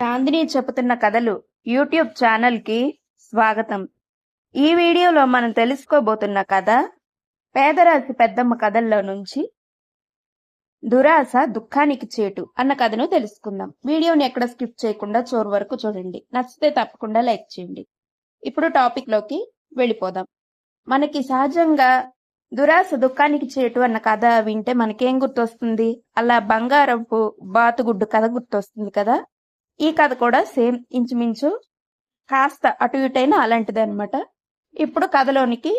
చాందిని చెబుతున్న కథలు యూట్యూబ్ ఛానల్కి స్వాగతం. ఈ వీడియోలో మనం తెలుసుకోబోతున్న కథ పేదరాశి పెద్దమ్మ కథల్లో నుంచి దురాశ దుఃఖానికి చేటు అన్న కథను తెలుసుకుందాం. వీడియోని ఎక్కడ స్కిప్ చేయకుండా చివరి వరకు చూడండి. నచ్చితే తప్పకుండా లైక్ చేయండి. ఇప్పుడు టాపిక్ లోకి వెళ్ళిపోదాం. మనకి సహజంగా దురాశ దుఃఖానికి చేటు అన్న కథ వింటే మనకేం గుర్తొస్తుంది? అలా బంగారపు బాతుగుడ్డు కథ గుర్తొస్తుంది కదా. ఈ కథ కూడా సేమ్, ఇంచుమించు కాస్త అటు ఇటైనా అలాంటిదే అనమాట. ఇప్పుడు కథలోనికి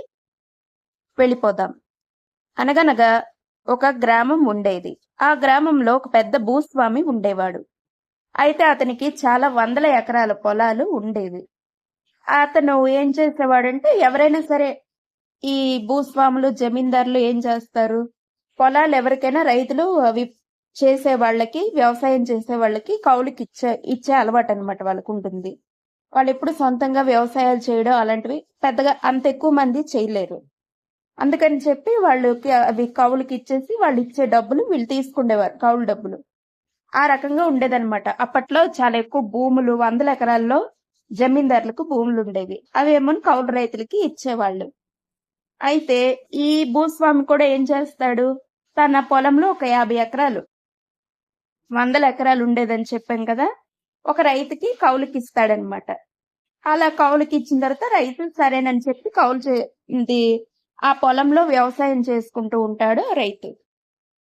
వెళ్ళిపోదాం. అనగనగా ఒక గ్రామం ఉండేది. ఆ గ్రామంలో ఒక పెద్ద భూస్వామి ఉండేవాడు. అయితే అతనికి చాలా వందల ఎకరాల పొలాలు ఉండేవి. అతను ఏం చేసేవాడంటే, ఎవరైనా సరే ఈ భూస్వాములు జమీందారులు ఏం చేస్తారు, పొలాలు ఎవరికైనా రైతులు అవి చేసే వాళ్ళకి, వ్యవసాయం చేసే వాళ్ళకి కౌలుకి ఇచ్చే అలవాటు అనమాట వాళ్ళకు ఉంటుంది. వాళ్ళు ఎప్పుడు సొంతంగా వ్యవసాయాలు చేయడం అలాంటివి పెద్దగా అంత ఎక్కువ మంది చేయలేరు. అందుకని చెప్పి వాళ్ళకి అవి కౌలుకి ఇచ్చేసి వాళ్ళు ఇచ్చే డబ్బులు వీళ్ళు తీసుకునేవారు, కౌలు డబ్బులు. ఆ రకంగా ఉండేదన్నమాట. అప్పట్లో చాలా ఎక్కువ భూములు, వందల ఎకరాల్లో జమీందారులకు భూములు ఉండేవి. అవేమో కౌలు రైతులకి ఇచ్చేవాళ్ళు. అయితే ఈ భూస్వామి కూడా ఏం చేస్తాడు, తన పొలంలో ఒక 50 ఎకరాలు, వందల ఎకరాలు ఉండేదని చెప్పాం కదా, ఒక రైతుకి కౌలుకి ఇస్తాడనమాట. అలా కౌలుకి ఇచ్చిన తర్వాత రైతు సరేనని చెప్పి ఆ పొలంలో వ్యవసాయం చేసుకుంటూ ఉంటాడు రైతు.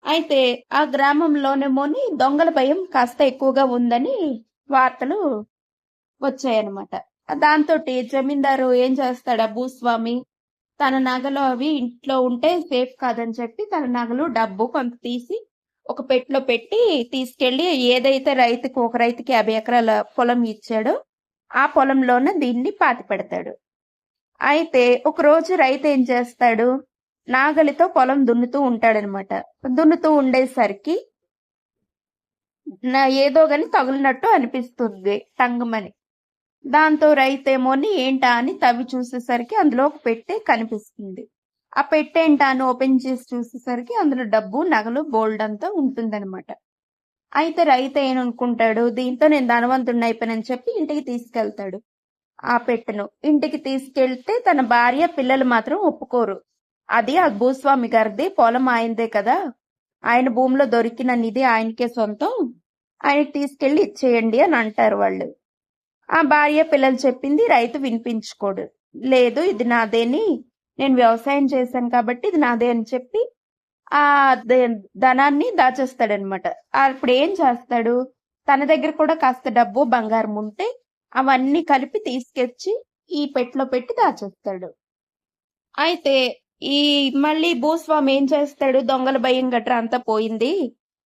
అయితే ఆ గ్రామంలోనేమోని దొంగల భయం కాస్త ఎక్కువగా ఉందని వార్తలు వచ్చాయన్నమాట. దాంతో జమీందారు ఏం చేస్తాడు, ఆ భూస్వామి తన నగలు అవి ఇంట్లో ఉంటే సేఫ్ కాదని చెప్పి తన నగలు డబ్బు కొంత తీసి ఒక పెట్టెలో పెట్టి తీసుకెళ్లి ఏదైతే ఒక రైతుకి 50 ఎకరాల పొలం ఇచ్చాడో ఆ పొలంలోనే దీన్ని పాతి పెడతాడు. అయితే ఒక రోజు రైతు ఏం చేస్తాడు, నాగలితో పొలం దున్నుతూ ఉంటాడనమాట. దున్నుతూ ఉండేసరికి ఏదో గాని తగిలినట్టు అనిపిస్తుంది టంగమని. దాంతో రైతేమోని ఏంటా అని తవ్వి చూసేసరికి అందులో ఒక పెట్టె కనిపిస్తుంది. ఆ పెట్టె ఏంటా అని ఓపెన్ చేసి చూసేసరికి అందులో డబ్బు, నగలు బోల్డ్ అంతా ఉంటుందన్నమాట. అయితే రైతు ఏమనుకుంటాడు, దీంతో నేను ధనవంతుడిని అయిపోయానని చెప్పి ఇంటికి తీసుకెళ్తాడు. ఆ పెట్టెను ఇంటికి తీసుకెళ్తే తన భార్య, పిల్లలు మాత్రం ఒప్పుకోరు. అది ఆ భూస్వామి గారిది, పొలం ఆయనదే కదా, ఆయన భూమిలో దొరికిన నిధి ఆయనకే సొంతం, ఆయనకి తీసుకెళ్లి ఇచ్చేయండి అని అంటారు వాళ్ళు. ఆ భార్య, పిల్లలు చెప్పింది రైతు వినిపించుకోడు. లేదు, ఇది నాదేని, నేను వ్యవసాయం చేశాను కాబట్టి ఇది నాదే అని చెప్పి ఆ ధనాన్ని దాచేస్తాడనమాట. అప్పుడు ఏం చేస్తాడు, తన దగ్గర కూడా కాస్త డబ్బు, బంగారం ఉంటే అవన్నీ కలిపి తీసుకొచ్చి ఈ పెట్టెలో పెట్టి దాచేస్తాడు. అయితే మళ్ళీ భూస్వామి ఏం చేస్తాడు, దొంగల భయం గట్రా అంతా పోయింది,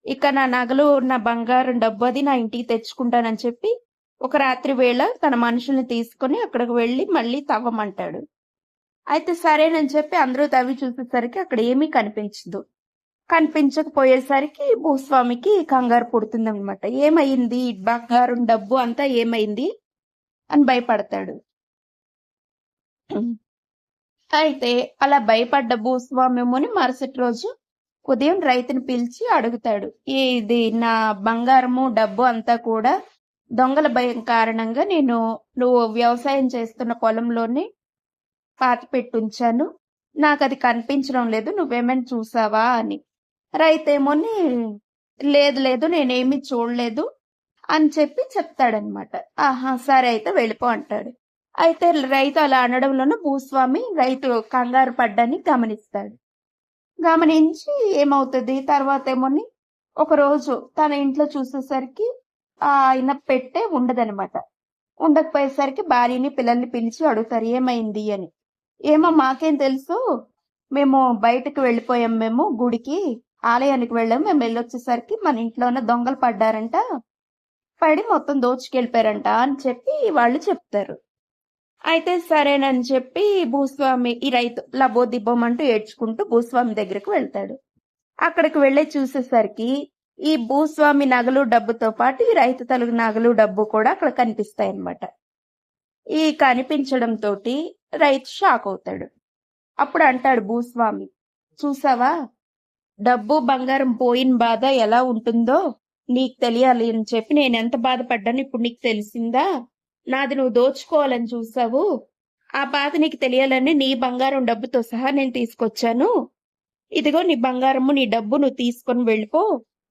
ఇక నా నగలు, నా బంగారం, డబ్బు అది నా ఇంటికి తెచ్చుకుంటానని చెప్పి ఒక రాత్రి వేళ తన మనుషుల్ని తీసుకుని అక్కడికి వెళ్లి మళ్ళీ తవ్వమంటాడు. అయితే సరేనని చెప్పి అందరూ తవ్వి చూసేసరికి అక్కడ ఏమీ కనిపించదు. కనిపించకపోయేసరికి భూస్వామికి కంగారు పుడుతుంది అనమాట. ఏమైంది, బంగారం, డబ్బు అంతా ఏమైంది అని భయపడతాడు. అయితే అలా భయపడ్డ భూస్వామి ఏమోని మరుసటి రోజు ఉదయం రైతుని పిలిచి అడుగుతాడు, ఇది నా బంగారము, డబ్బు అంతా కూడా దొంగల భయం కారణంగా నువ్వు వ్యవసాయం చేస్తున్న పొలంలోనే పాతి పెట్టుంచాను, నాకు అది కనిపించడం లేదు, నువ్వేమైనా చూసావా అని. రైతేమోని లేదు లేదు నేనేమీ చూడలేదు అని చెప్పి చెప్తాడనమాట. ఆహా సరే అయితే వెళ్ళిపో అంటాడు. అయితే రైతు అలా అనడంలోనూ భూస్వామి రైతు కంగారు పడ్డాన్ని గమనిస్తాడు. గమనించి ఏమవుతుంది, తర్వాత ఏమోని ఒక రోజు తన ఇంట్లో చూసేసరికి ఆయన పెట్టె ఉండదనమాట. ఉండకపోయేసరికి భార్యని, పిల్లల్ని పిలిచి అడుగుతారు ఏమైంది అని. ఏమో మాకేం తెలుసు, మేము బయటకు వెళ్ళిపోయాం, మేము గుడికి, ఆలయానికి వెళ్ళాము, మేము వెళ్ళొచ్చేసరికి మన ఇంట్లోనే దొంగలు పడ్డారంట, పడి మొత్తం దోచుకెళ్ళిపోయారంట అని చెప్పి వాళ్ళు చెప్తారు. అయితే సరేనని చెప్పి భూస్వామి, ఈ రైతు లబోదిబ్బోమంటూ ఏడ్చుకుంటూ భూస్వామి దగ్గరకు వెళ్తాడు. అక్కడికి వెళ్ళి చూసేసరికి ఈ భూస్వామి నగలు, డబ్బుతో పాటు ఈ రైతు తలుగు నగలు, డబ్బు కూడా అక్కడ కనిపిస్తాయి అన్నమాట. ఈ కనిపించడంతో రైతు షాక్ అవుతాడు. అప్పుడు అంటాడు భూస్వామి, చూసావా, డబ్బు బంగారం పోయిన బాధ ఎలా ఉంటుందో, నీకు తెలియాలి అని చెప్పి నేను ఎంత బాధపడ్డాను ఇప్పుడు నీకు తెలిసిందా? నాది నువ్వు దోచుకోవాలని చూసావు. ఆ బాధ నీకు తెలియాలని నీ బంగారం డబ్బుతో సహా నేను తీసుకొచ్చాను. ఇదిగో నీ బంగారము, నీ డబ్బు నువ్వు తీసుకొని వెళ్ళిపో.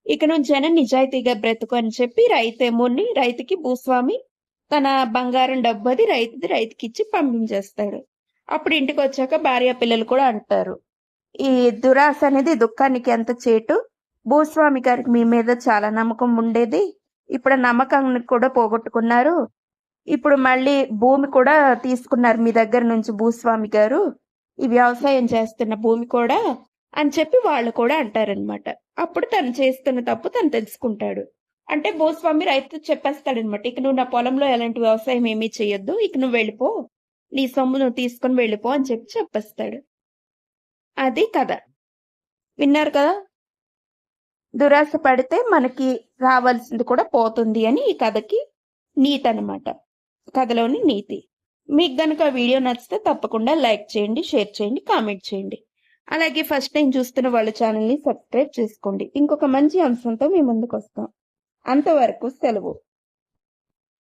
ఇక నుంచైనా నిజాయితీగా బ్రతుకు అని చెప్పి రైతుకి భూస్వామి తన బంగారం డబ్బు అది రైతుకి ఇచ్చి పంపించేస్తాడు. అప్పుడు ఇంటికి వచ్చాక భార్య పిల్లలు కూడా అంటారు, ఈ దురాశ అనేది దుఃఖానికి ఎంత చేటు. భూస్వామి గారికి మీ మీద చాలా నమ్మకం ఉండేది, ఇప్పుడు నమ్మకాన్ని కూడా పోగొట్టుకున్నారు. ఇప్పుడు మళ్ళీ భూమి కూడా తీసుకున్నారు మీ దగ్గర నుంచి భూస్వామి గారు, ఈ వ్యవసాయం చేస్తున్న భూమి కూడా అని చెప్పి వాళ్ళు కూడా అంటారనమాట. అప్పుడు తను చేస్తున్న తప్పు తను తెలుసుకుంటాడు. అంటే భూస్వామి రైతు చెప్పేస్తాడనమాట, ఇక నువ్వు నా పొలంలో ఎలాంటి వ్యవసాయం ఏమీ చేయొద్దు, ఇక నువ్వు వెళ్ళిపో, నీ సొమ్ము నువ్వు తీసుకొని వెళ్ళిపో అని చెప్పి చెప్పేస్తాడు. అది కథ. విన్నారు కదా? దురాశ పడితే మనకి రావాల్సింది కూడా పోతుంది అని ఈ కథకి నీతి అనమాట, కథలోని నీతి. మీకు గనుక వీడియో నచ్చితే తప్పకుండా లైక్ చేయండి, షేర్ చేయండి, కామెంట్ చేయండి. అలాగే ఫస్ట్ టైం చూస్తున్న వాళ్ళ ఛానల్ని సబ్స్క్రైబ్ చేసుకోండి. ఇంకొక మంచి అంశంతో మీ ముందుకు వస్తాం. అంతవరకు సెలవు.